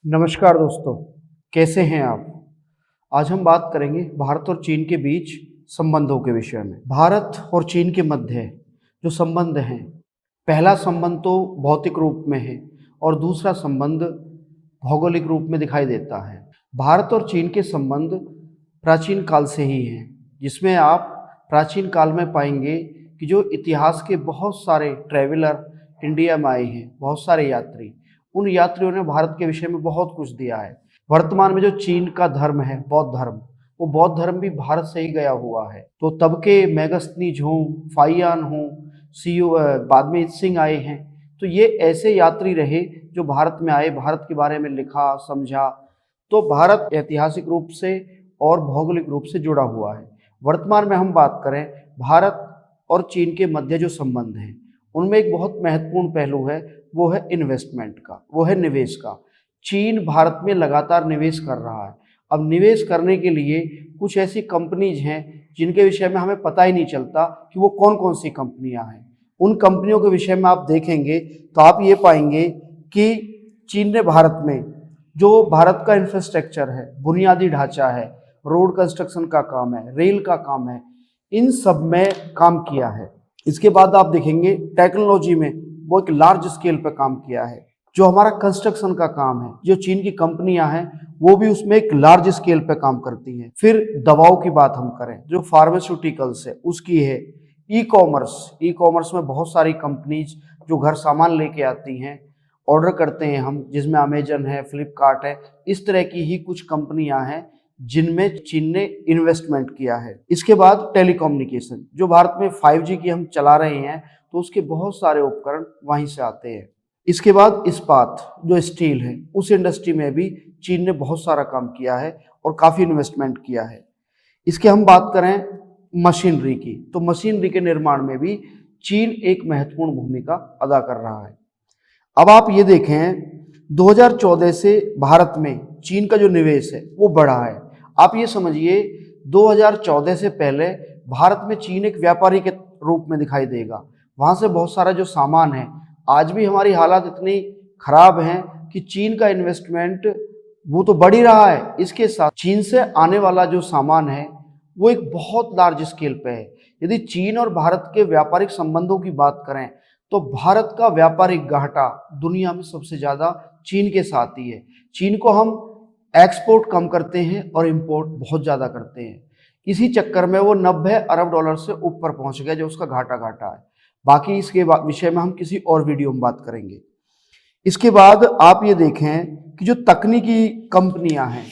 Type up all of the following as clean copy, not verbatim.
नमस्कार दोस्तों, कैसे हैं आप? आज हम बात करेंगे भारत और चीन के बीच संबंधों के विषय में। भारत और चीन के मध्य जो संबंध हैं, पहला संबंध तो भौतिक रूप में है और दूसरा संबंध भौगोलिक रूप में दिखाई देता है। भारत और चीन के संबंध प्राचीन काल से ही हैं, जिसमें आप प्राचीन काल में पाएंगे कि जो इतिहास के बहुत सारे ट्रैवलर इंडिया में आए हैं, बहुत सारे यात्री, उन यात्रियों ने भारत के विषय में बहुत कुछ दिया है। वर्तमान में जो चीन का धर्म है, बौद्ध धर्म, वो बौद्ध धर्म भी भारत से ही गया हुआ है। तो तब के मेगस्थनीज हों, फाहियान हों, बाद में सिंह आए हैं, तो ये ऐसे यात्री रहे जो भारत में आए, भारत के बारे में लिखा, समझा। तो भारत ऐतिहासिक रूप से और भौगोलिक रूप से जुड़ा हुआ है। वर्तमान में हम बात करें भारत और चीन के मध्य जो संबंध हैं, उनमें एक बहुत महत्वपूर्ण पहलू है, वो है इन्वेस्टमेंट का, वो है निवेश का। चीन भारत में लगातार निवेश कर रहा है। अब निवेश करने के लिए कुछ ऐसी कंपनीज हैं जिनके विषय में हमें पता ही नहीं चलता कि वो कौन कौन सी कंपनियां हैं। उन कंपनियों के विषय में आप देखेंगे तो आप ये पाएंगे कि चीन ने भारत में जो भारत का इंफ्रास्ट्रक्चर है, बुनियादी ढांचा है, रोड कंस्ट्रक्शन का काम है, रेल का काम है, इन सब में काम किया है। इसके बाद आप देखेंगे टेक्नोलॉजी में वो एक लार्ज स्केल पे काम किया है। जो हमारा कंस्ट्रक्शन का काम है, जो चीन की कंपनियां हैं, वो भी उसमें एक लार्ज स्केल पे काम करती हैं। फिर दवाओं की बात हम करें, जो फार्मास्यूटिकल्स है उसकी है। ई कॉमर्स में बहुत सारी कंपनीज जो घर सामान लेके आती हैं, ऑर्डर करते हैं हम, जिसमें अमेजन है, फ्लिपकार्ट है, इस तरह की ही कुछ कंपनियां हैं जिनमें चीन ने इन्वेस्टमेंट किया है। इसके बाद टेलीकम्युनिकेशन, जो भारत में 5G की हम चला रहे हैं, तो उसके बहुत सारे उपकरण वहीं से आते हैं। इसके बाद इस्पात, जो स्टील है, उस इंडस्ट्री में भी चीन ने बहुत सारा काम किया है और काफ़ी इन्वेस्टमेंट किया है। इसके हम बात करें मशीनरी की, तो मशीनरी के निर्माण में भी चीन एक महत्वपूर्ण भूमिका अदा कर रहा है। अब आप ये देखें, 2014 से भारत में चीन का जो निवेश है वो बढ़ा है। आप ये समझिए, 2014 से पहले भारत में चीन एक व्यापारी के रूप में दिखाई देगा। वहाँ से बहुत सारा जो सामान है, आज भी हमारी हालात इतनी खराब हैं कि चीन का इन्वेस्टमेंट वो तो बढ़ ही रहा है, इसके साथ चीन से आने वाला जो सामान है वो एक बहुत लार्ज स्केल पे है। यदि चीन और भारत के व्यापारिक संबंधों की बात करें तो भारत का व्यापारिक घाटा दुनिया में सबसे ज़्यादा चीन के साथ ही है। चीन को हम एक्सपोर्ट कम करते हैं और इंपोर्ट बहुत ज़्यादा करते हैं। इसी चक्कर में वो 90 अरब डॉलर से ऊपर पहुंच गया, जो उसका घाटा है। बाकी इसके विषय में हम किसी और वीडियो में बात करेंगे। इसके बाद आप ये देखें कि जो तकनीकी कंपनियां हैं,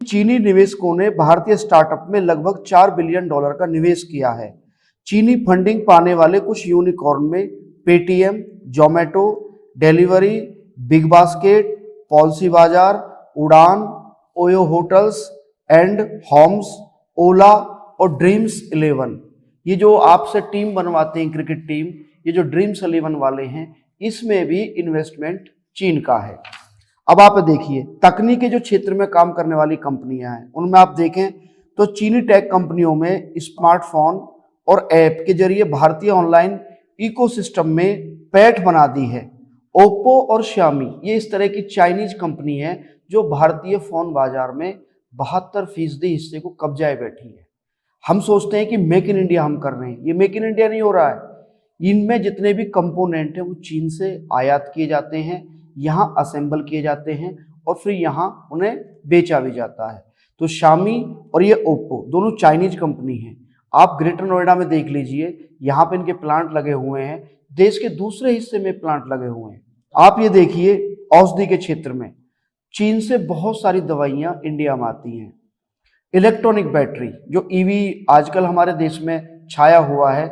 चीनी निवेशकों ने भारतीय स्टार्टअप में लगभग $4 बिलियन का निवेश किया है। चीनी फंडिंग पाने वाले कुछ यूनिकॉर्न में Paytm, Zomato, delivery, big basket, policy बाजार, उड़ान, ओयो होटल्स एंड होम्स, ओला और ड्रीम्स 11। ये जो आपसे टीम बनवाते हैं, क्रिकेट टीम, ये जो ड्रीम्स 11 वाले हैं, इसमें भी इन्वेस्टमेंट चीन का है। अब आप देखिए, तकनीक के जो क्षेत्र में काम करने वाली कंपनियां हैं, उनमें आप देखें तो चीनी टेक कंपनियों में स्मार्टफोन और ऐप के जरिए भारतीय ऑनलाइन इकोसिस्टम में पैठ बना दी है। ओप्पो और शामी, ये इस तरह की चाइनीज कंपनी है जो भारतीय फोन बाजार में 72% हिस्से को कब्जाए बैठी है। हम सोचते हैं कि मेक इन इंडिया हम कर रहे हैं, ये मेक इन इंडिया नहीं हो रहा है। इनमें जितने भी कंपोनेंट हैं वो चीन से आयात किए जाते हैं, यहाँ असेंबल किए जाते हैं और फिर यहाँ उन्हें बेचा भी जाता है। तो शामी और ये ओप्पो दोनों चाइनीज कंपनी हैं। आप ग्रेटर नोएडा में देख लीजिए, यहाँ पे इनके प्लांट लगे हुए हैं, देश के दूसरे हिस्से में प्लांट लगे हुए हैं। आप ये देखिए, औषधि के क्षेत्र में चीन से बहुत सारी दवाइयाँ इंडिया में आती हैं। इलेक्ट्रॉनिक बैटरी, जो ईवी आजकल हमारे देश में छाया हुआ है,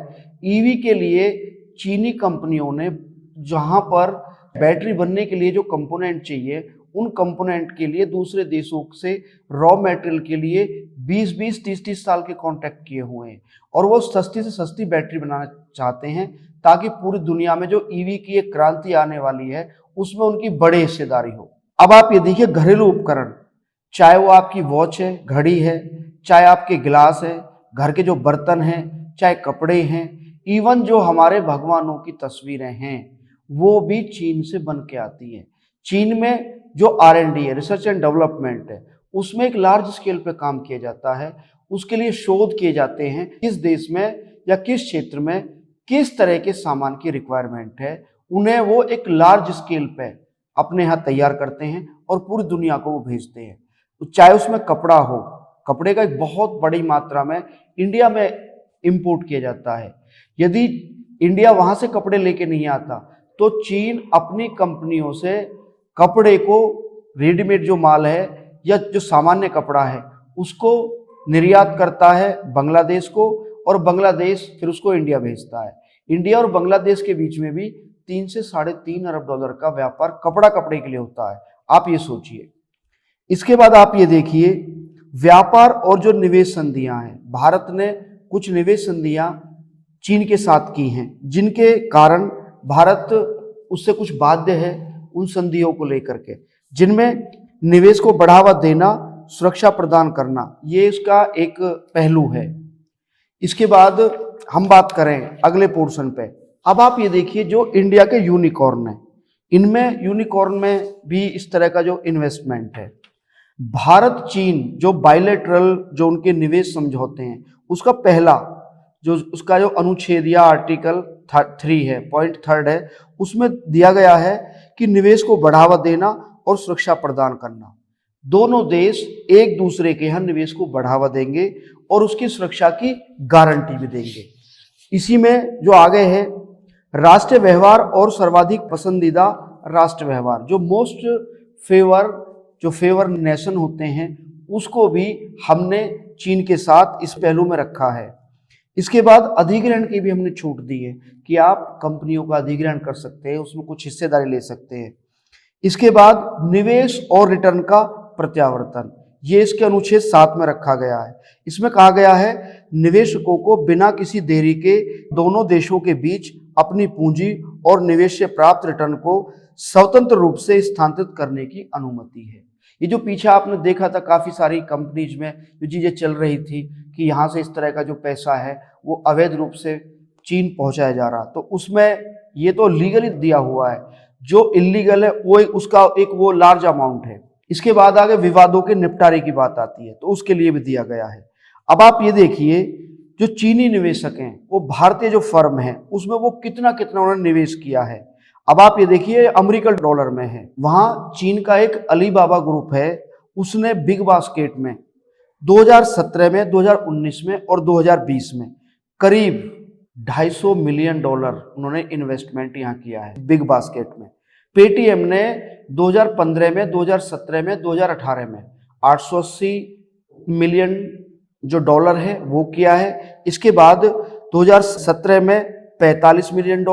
ईवी के लिए चीनी कंपनियों ने जहां पर बैटरी बनने के लिए जो कंपोनेंट चाहिए, उन कंपोनेंट के लिए दूसरे देशों से रॉ मटेरियल के लिए 20-20, 30-30 साल के कॉन्ट्रैक्ट किए हुए हैं और वो सस्ती से सस्ती बैटरी बनाना चाहते हैं ताकि पूरी दुनिया में जो ईवी की एक क्रांति आने वाली है उसमें उनकी बड़ी हिस्सेदारी हो। अब आप ये देखिए, घरेलू उपकरण, चाहे वो आपकी वॉच है, घड़ी है, चाहे आपके गिलास है, घर के जो बर्तन हैं, चाहे कपड़े हैं, इवन जो हमारे भगवानों की तस्वीरें हैं, वो भी चीन से बन के आती हैं। चीन में जो R&D है, रिसर्च एंड डेवलपमेंट है, उसमें एक लार्ज स्केल पे काम किया जाता है। उसके लिए शोध किए जाते हैं किस देश में या किस क्षेत्र में किस तरह के सामान की रिक्वायरमेंट है, उन्हें वो एक लार्ज स्केल पे अपने यहाँ तैयार करते हैं और पूरी दुनिया को वो भेजते हैं। तो चाहे उसमें कपड़ा हो, कपड़े का एक बहुत बड़ी मात्रा में इंडिया में इंपोर्ट किया जाता है। यदि इंडिया वहां से कपड़े लेके नहीं आता तो चीन अपनी कंपनियों से कपड़े को, रेडीमेड जो माल है या जो सामान्य कपड़ा है, उसको निर्यात करता है बांग्लादेश को, और बांग्लादेश फिर उसको इंडिया भेजता है। इंडिया और बांग्लादेश के बीच में भी 3 से $3.5 अरब का व्यापार कपड़े के लिए होता है। आप ये सोचिए। इसके बाद आप ये देखिए व्यापार और जो निवेश संधियां हैं, भारत ने कुछ निवेश संधियां चीन के साथ की हैं, जिनके कारण भारत उससे कुछ बाध्य है उन संधियों को लेकर के, जिनमें निवेश को बढ़ावा देना, सुरक्षा प्रदान करना, ये इसका एक पहलू है। इसके बाद हम बात करें अगले पोर्शन पे। अब आप ये देखिए जो इंडिया के यूनिकॉर्न है, इनमें यूनिकॉर्न में भी इस तरह का जो इन्वेस्टमेंट है, भारत चीन जो बायलैटरल जो उनके निवेश समझौते हैं, उसका पहला जो उसका जो अनुच्छेद या आर्टिकल 3 है, पॉइंट 3 है, उसमें दिया गया है कि निवेश को बढ़ावा देना और सुरक्षा प्रदान करना। दोनों देश एक दूसरे के यहाँ निवेश को बढ़ावा देंगे और उसकी सुरक्षा की गारंटी भी देंगे। इसी में जो आगे है राष्ट्रीय व्यवहार और सर्वाधिक पसंदीदा राष्ट्र व्यवहार, जो मोस्ट फेवर नेशन होते हैं, उसको भी हमने चीन के साथ इस पहलू में रखा है। इसके बाद अधिग्रहण की भी हमने छूट दी है कि आप कंपनियों का अधिग्रहण कर सकते हैं, उसमें कुछ हिस्सेदारी ले सकते हैं। इसके बाद निवेश और रिटर्न का प्रत्यावर्तन, ये इसके अनुच्छेद 7 में रखा गया है। इसमें कहा गया है निवेशकों को बिना किसी देरी के दोनों देशों के बीच अपनी पूंजी और निवेश से प्राप्त रिटर्न को स्वतंत्र रूप से स्थानांतरित करने की अनुमति है। ये जो पीछे आपने देखा था काफी सारी कंपनीज में जो चीजें चल रही थी कि यहाँ से इस तरह का जो पैसा है वो अवैध रूप से चीन पहुंचाया जा रहा, तो उसमें ये तो लीगली दिया हुआ है, जो इलीगल है वो उसका एक वो लार्ज अमाउंट है। इसके बाद आगे विवादों के निपटारे की बात आती है, तो उसके लिए भी दिया गया है। अब आप ये देखिए जो चीनी निवेशक हैं वो भारतीय जो फर्म है उसमें वो कितना उन्होंने निवेश किया है। अब आप ये देखिए अमेरिकन डॉलर में है। वहां चीन का एक अलीबाबा ग्रुप है, उसने बिग बास्केट में 2017 में, 2019 में और 2020 में करीब $250 मिलियन उन्होंने इन्वेस्टमेंट यहाँ किया है बिग बास्केट में। पेटीएम ने 2015 में, 2017 में, 2018 में 880 मिलियन जो डॉलर है वो किया है। इसके बाद 2017 में $45 मिलियन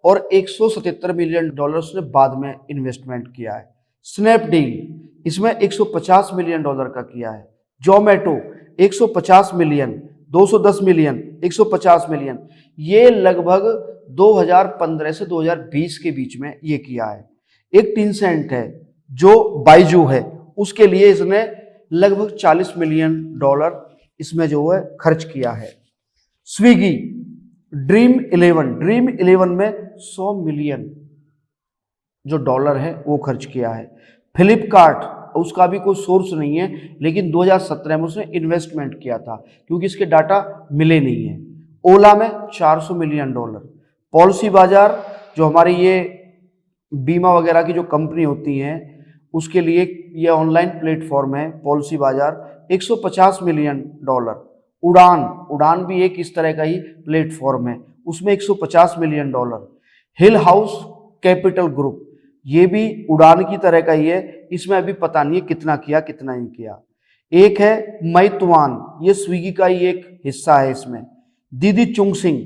और $177 मिलियन उसने बाद में इन्वेस्टमेंट किया है। स्नैपडील इसमें $150 मिलियन का किया है। जोमेटो 150 मिलियन, 210 मिलियन, 150 मिलियन, ये लगभग 2015 से 2020 के बीच में ये किया है। एक टिनसेंट है जो बाइजू है, उसके लिए इसने लगभग $40 मिलियन इसमें जो है खर्च किया है। स्विगी ड्रीम 11 में 100 मिलियन जो डॉलर है वो खर्च किया है। फ्लिपकार्ट उसका भी कोई सोर्स नहीं है, लेकिन 2017 में उसने इन्वेस्टमेंट किया था क्योंकि इसके डाटा मिले नहीं है। ओला में $400 मिलियन। पॉलिसी बाजार जो हमारी ये बीमा वगैरह की जो कंपनी होती हैं उसके लिए ये ऑनलाइन प्लेटफॉर्म है पॉलिसी बाजार, $150 मिलियन। उड़ान भी एक इस तरह का ही प्लेटफॉर्म है, उसमें $150 मिलियन। हिल हाउस कैपिटल ग्रुप ये भी उड़ान की तरह का ही है, इसमें अभी पता नहीं है कितना किया कितना नहीं किया। एक है मैतुआन, ये स्विगी का ही एक हिस्सा है। इसमें दीदी चुंगसिंग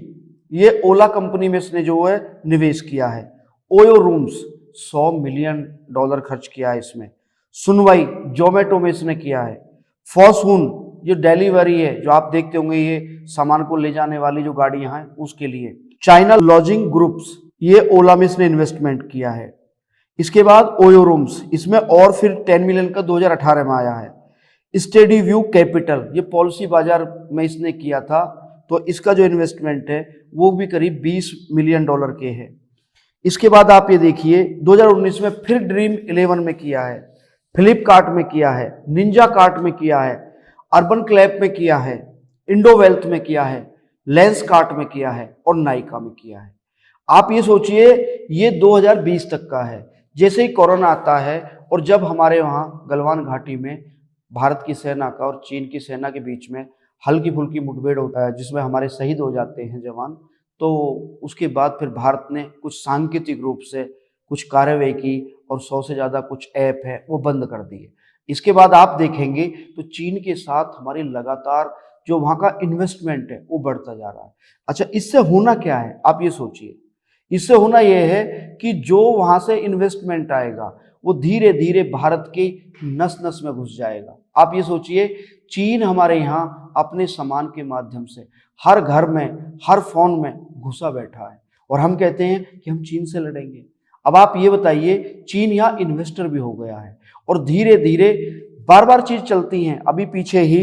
ये ओला कंपनी में इसने जो है निवेश किया है। ओयो रूम्स $100 मिलियन खर्च किया है इसमें। सुनवाई जोमेटो में इसने किया है। फॉर्चून ये डिलीवरी है जो आप देखते होंगे, ये सामान को ले जाने वाली जो गाड़ियां हैं उसके लिए। चाइना लॉजिंग ग्रुप्स ये ओला में इसने इन्वेस्टमेंट किया है। इसके बाद ओयो रूम्स, इसमें और फिर 10 मिलियन का 2018 में आया है। स्टेडी व्यू कैपिटल ये पॉलिसी बाजार में इसने किया था, तो इसका जो इन्वेस्टमेंट है वो भी करीब $20 मिलियन के है। इसके बाद आप ये देखिए 2019 में फिर ड्रीम 11 में किया है, फ्लिपकार्ट में किया है, निंजा कार्ट में किया है, अर्बन क्लैप में किया है, इंडो वेल्थ में किया है, लेंस कार्ट में किया है और नाइका में किया है। आप ये सोचिए ये 2020 तक का है। जैसे ही कोरोना आता है और जब हमारे वहाँ गलवान घाटी में भारत की सेना का और चीन की सेना के बीच में हल्की फुल्की मुठभेड़ होता है जिसमें हमारे शहीद हो जाते हैं जवान, तो उसके बाद फिर भारत ने कुछ सांकेतिक रूप से कुछ कार्रवाई की और 100 से ज़्यादा कुछ ऐप है वो बंद कर दिए। इसके बाद आप देखेंगे तो चीन के साथ हमारी लगातार जो वहाँ का इन्वेस्टमेंट है वो बढ़ता जा रहा है। अच्छा, इससे होना क्या है आप ये सोचिए। इससे होना यह है कि जो वहाँ से इन्वेस्टमेंट आएगा वो धीरे धीरे भारत के नस नस में घुस जाएगा। आप ये सोचिए चीन हमारे यहाँ अपने सामान के माध्यम से हर घर में हर फोन में घुसा बैठा है और हम कहते हैं कि हम चीन से लड़ेंगे। अब आप ये बताइए चीन यहाँ इन्वेस्टर भी हो गया है और धीरे धीरे बार बार चीज चलती हैं। अभी पीछे ही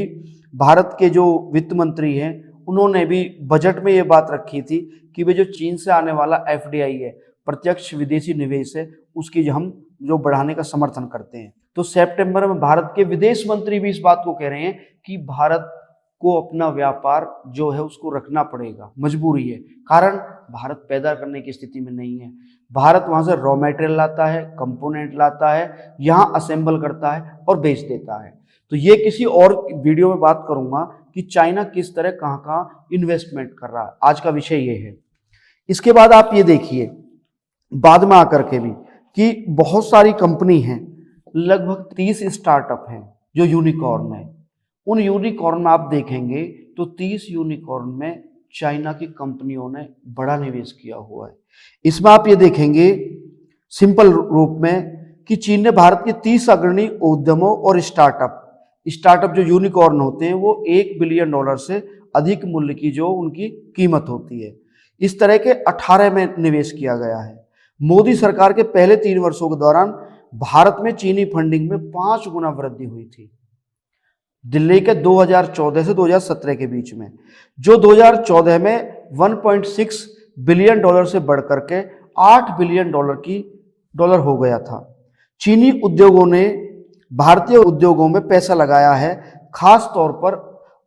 भारत के जो वित्त मंत्री हैं उन्होंने भी बजट में ये बात रखी थी कि वे जो चीन से आने वाला एफडीआई है, प्रत्यक्ष विदेशी निवेश है, उसकी हम जो बढ़ाने का समर्थन करते हैं। तो सितंबर में भारत के विदेश मंत्री भी इस बात को कह रहे हैं कि भारत को अपना व्यापार जो है उसको रखना पड़ेगा, मजबूरी है। कारण भारत पैदा करने की स्थिति में नहीं है। भारत वहां से रॉ मटेरियल लाता है, कंपोनेंट लाता है, यहाँ असेंबल करता है और बेच देता है। तो ये किसी और वीडियो में बात करूंगा कि चाइना किस तरह कहाँ कहाँ इन्वेस्टमेंट कर रहा है। आज का विषय ये है। इसके बाद आप ये देखिए बाद में आकर के भी कि बहुत सारी कंपनी हैं, लगभग 30 स्टार्टअप हैं जो यूनिकॉर्न है। उन यूनिकॉर्न में आप देखेंगे तो 30 यूनिकॉर्न में चाइना की कंपनियों ने बड़ा निवेश किया हुआ है। इसमें आप ये देखेंगे सिंपल रूप में कि चीन ने भारत के 30 अग्रणी उद्यमों और स्टार्टअप जो यूनिकॉर्न होते हैं वो $1 बिलियन से अधिक मूल्य की जो उनकी कीमत होती है, इस तरह के 18 में निवेश किया गया है। मोदी सरकार के पहले 3 वर्षों के दौरान भारत में चीनी फंडिंग में 5 गुना वृद्धि हुई थी। दिल्ली के 2014 से 2017 के बीच में, जो 2014 में $1.6 बिलियन से बढ़कर के $8 बिलियन डॉलर हो गया था। चीनी उद्योगों ने भारतीय उद्योगों में पैसा लगाया है, खास तौर पर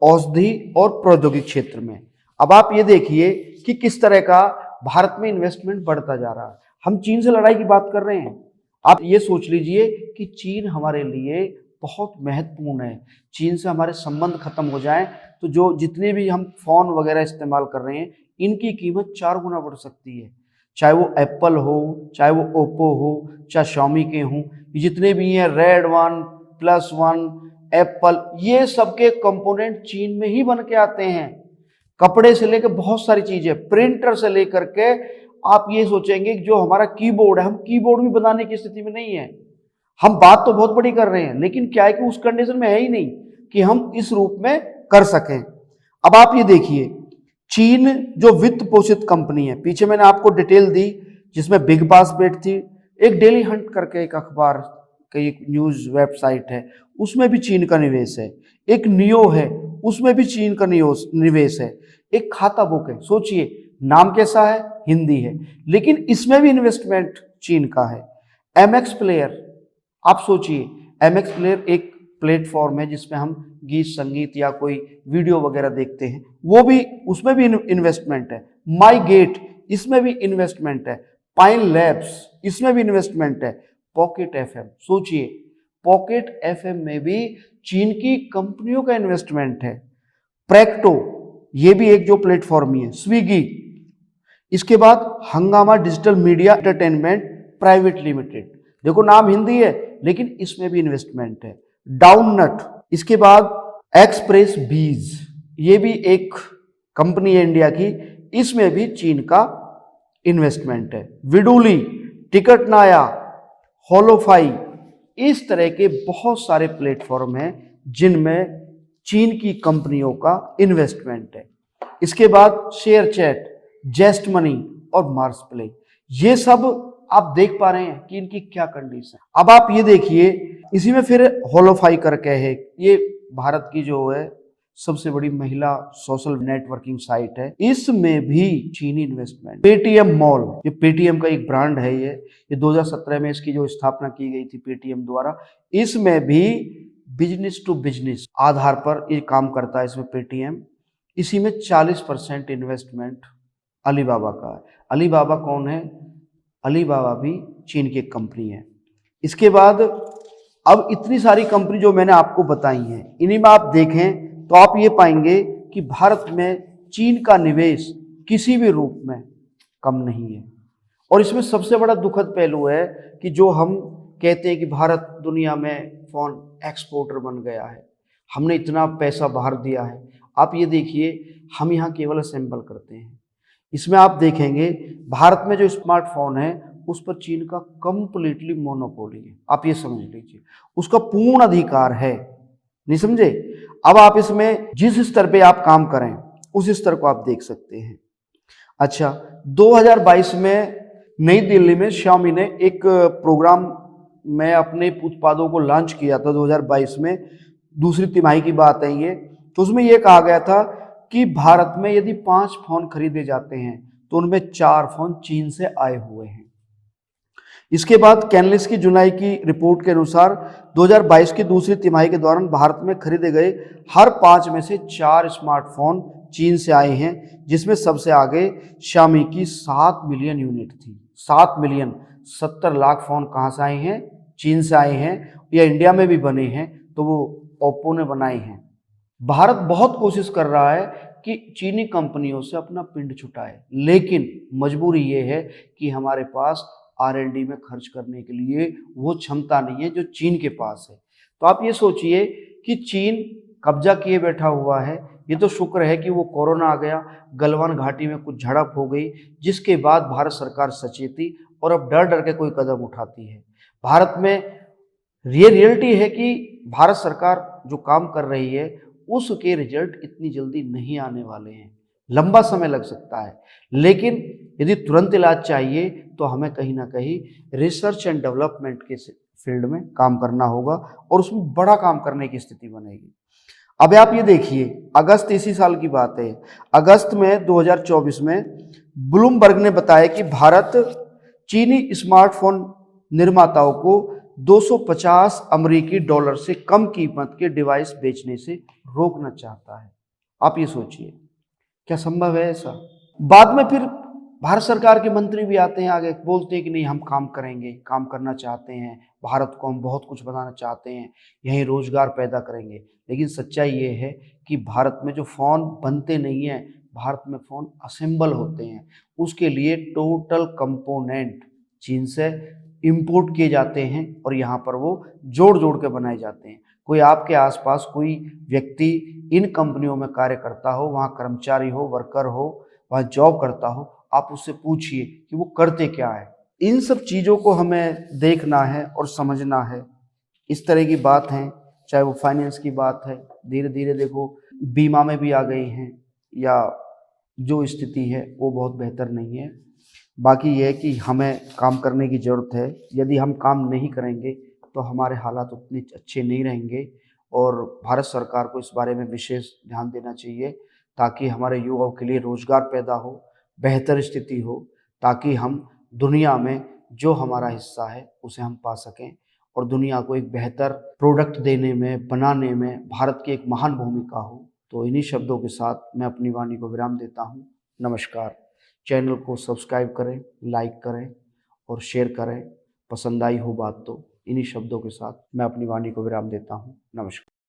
औषधि और प्रौद्योगिकी क्षेत्र में। अब आप ये देखिए कि किस तरह का भारत में इन्वेस्टमेंट बढ़ता जा रहा है। हम चीन से लड़ाई की बात कर रहे हैं। आप ये सोच लीजिए कि चीन हमारे लिए बहुत महत्वपूर्ण है। चीन से हमारे संबंध खत्म हो जाएं तो जो जितने भी हम फोन वगैरह इस्तेमाल कर रहे हैं इनकी कीमत 4 गुना बढ़ सकती है। चाहे वो एप्पल हो, चाहे वो ओप्पो हो, चाहे शाओमी के हों, जितने भी हैं red one, plus one, Apple, ये सबके कंपोनेंट चीन में ही बन के आते हैं। कपड़े से लेकर बहुत सारी चीजें, प्रिंटर से लेकर के आप ये सोचेंगे कि जो हमारा कीबोर्ड है, हम कीबोर्ड भी बनाने की स्थिति में नहीं है। हम बात तो बहुत बड़ी कर रहे हैं लेकिन क्या है कि उस कंडीशन में है ही नहीं कि हम इस रूप में कर सकें। अब आप ये देखिए चीन जो वित्त पोषित कंपनी है, पीछे मैंने आपको डिटेल दी जिसमें बिग बास्केट थी, एक डेली हंट करके एक अखबार की एक न्यूज वेबसाइट है, उसमें भी चीन का निवेश है। एक नियो है, उसमें भी चीन का निवेश है। एक खाता बुक है, सोचिए नाम कैसा है, हिंदी है, लेकिन इसमें भी इन्वेस्टमेंट चीन का है। एमएक्स प्लेयर, आप सोचिए एमएक्स प्लेयर एक प्लेटफॉर्म है जिसमें हम गीत संगीत या कोई वीडियो वगैरह देखते हैं, वो भी उसमें भी इन्वेस्टमेंट है। माई गेट, इसमें भी इन्वेस्टमेंट है। पाइन लैब्स, इसमें भी इन्वेस्टमेंट है। पॉकेट एफएम, सोचिए पॉकेट एफएम में भी चीन की कंपनियों का इन्वेस्टमेंट है। प्रेक्टो, ये भी एक जो प्लेटफॉर्म ही है। स्विगी, इसके बाद हंगामा digital media entertainment private limited, देखो नाम हिंदी है लेकिन इसमें भी इन्वेस्टमेंट है। डाउननट, इसके बाद एक्सप्रेस बीज, ये भी एक कंपनी है इंडिया की, इसमें भी चीन का इन्वेस्टमेंट है। विडूली, टिकटनाया, होलोफाई, इस तरह के बहुत सारे प्लेटफॉर्म हैं जिनमें चीन की कंपनियों का इन्वेस्टमेंट है। इसके बाद शेयर चैट, जेस्ट मनी और मार्स प्ले, ये सब आप देख पा रहे हैं कि इनकी क्या कंडीशन। अब आप ये देखिए इसी में फिर होलोफाई करके है, ये भारत की जो है सबसे बड़ी महिला सोशल नेटवर्किंग साइट है, इसमें भी चीनी इन्वेस्टमेंट। पेटीएम मॉल, ये पेटीएम का एक ब्रांड है, ये 2017 में इसकी जो स्थापना की गई थी पेटीएम द्वारा, इसमें भी बिजनेस टू बिजनेस आधार पर ये काम करता है इसमें पेटीएम। इसी में 40% इन्वेस्टमेंट अलीबाबा का है। अलीबाबा कौन है? अलीबाबा भी चीन की एक कंपनी है। इसके बाद अब इतनी सारी कंपनी जो मैंने आपको बताई हैं, इन्हीं में आप देखें तो आप ये पाएंगे कि भारत में चीन का निवेश किसी भी रूप में कम नहीं है। और इसमें सबसे बड़ा दुखद पहलू है कि जो हम कहते हैं कि भारत दुनिया में फोन एक्सपोर्टर बन गया है, हमने इतना पैसा बाहर दिया है, आप ये देखिए हम यहाँ केवल असेंबल करते हैं। इसमें आप देखेंगे भारत में जो स्मार्टफोन है उस पर चीन का कंप्लीटली मोनोपोली है, आप ये समझ लीजिए, उसका पूर्ण अधिकार है। नहीं समझे? अब आप इसमें जिस स्तर पे आप काम करें उस स्तर को आप देख सकते हैं। अच्छा, 2022 में नई दिल्ली में Xiaomi ने एक प्रोग्राम में अपने उत्पादों को लॉन्च किया था 2022 में, दूसरी तिमाही की बात है ये। तो उसमें यह कहा गया था कि भारत में यदि 5 फोन खरीदे जाते हैं तो उनमें 4 फोन चीन से आए हुए हैं। इसके बाद कैनलिस्ट की जुलाई की रिपोर्ट के अनुसार 2022 की दूसरी तिमाही के दौरान भारत में खरीदे गए हर 5 में से 4 स्मार्टफोन चीन से आए हैं, जिसमें सबसे आगे Xiaomi की 7 मिलियन यूनिट थी। 7 मिलियन, 70 लाख फोन कहाँ से आए हैं? चीन से आए हैं, या इंडिया में भी बने हैं तो वो ओप्पो ने बनाए हैं। भारत बहुत कोशिश कर रहा है कि चीनी कंपनियों से अपना पिंड छुटाए, लेकिन मजबूरी ये है कि हमारे पास R&D में खर्च करने के लिए वो क्षमता नहीं है जो चीन के पास है। तो आप ये सोचिए कि चीन कब्जा किए बैठा हुआ है। ये तो शुक्र है कि वो कोरोना आ गया, गलवान घाटी में कुछ झड़प हो गई, जिसके बाद भारत सरकार सचेती और अब डर डर के कोई कदम उठाती है। भारत में ये रियलिटी है कि भारत सरकार जो काम कर रही है उसके रिजल्ट इतनी जल्दी नहीं आने वाले हैं, लंबा समय लग सकता है। लेकिन यदि तुरंत इलाज चाहिए तो हमें कहीं ना कहीं रिसर्च एंड डेवलपमेंट के फील्ड में काम करना होगा और उसमें बड़ा काम करने की स्थिति बनेगी। अब आप ये देखिए, अगस्त इसी साल की बात है, अगस्त में 2024 में ब्लूमबर्ग ने बताया कि भारत चीनी स्मार्टफोन निर्माताओं को 250 अमेरिकी डॉलर से कम कीमत के डिवाइस बेचने से रोकना चाहता है। आप ये सोचिए, क्या संभव है ऐसा? बाद में फिर भारत सरकार के मंत्री भी आते हैं, आगे बोलते हैं कि नहीं हम काम करेंगे, काम करना चाहते हैं, भारत को हम बहुत कुछ बनाना चाहते हैं, यहीं रोजगार पैदा करेंगे। लेकिन सच्चाई ये है कि भारत में जो फ़ोन बनते नहीं हैं, भारत में फ़ोन असेंबल होते हैं, उसके लिए टोटल कंपोनेंट चीन से इंपोर्ट किए जाते हैं और यहाँ पर वो जोड़ जोड़ के बनाए जाते हैं। कोई आपके आसपास कोई व्यक्ति इन कंपनियों में कार्य करता हो, वहाँ कर्मचारी हो, वर्कर हो, वहाँ जॉब करता हो, आप उससे पूछिए कि वो करते क्या है। इन सब चीज़ों को हमें देखना है और समझना है। इस तरह की बात है, चाहे वो फाइनेंस की बात है, धीरे धीरे देखो बीमा में भी आ गई हैं, या जो स्थिति है वो बहुत बेहतर नहीं है। बाकी यह है कि हमें काम करने की ज़रूरत है। यदि हम काम नहीं करेंगे तो हमारे हालात उतने अच्छे नहीं रहेंगे और भारत सरकार को इस बारे में विशेष ध्यान देना चाहिए ताकि हमारे युवाओं के लिए रोज़गार पैदा हो, बेहतर स्थिति हो, ताकि हम दुनिया में जो हमारा हिस्सा है उसे हम पा सकें और दुनिया को एक बेहतर प्रोडक्ट देने में, बनाने में भारत की एक महान भूमिका हो। तो इन्हीं शब्दों के साथ मैं अपनी वाणी को विराम देता हूँ। नमस्कार। चैनल को सब्सक्राइब करें, लाइक करें और शेयर करें। पसंद आई हो बात तो इन्हीं शब्दों के साथ मैं अपनी वाणी को विराम देता हूँ। नमस्कार।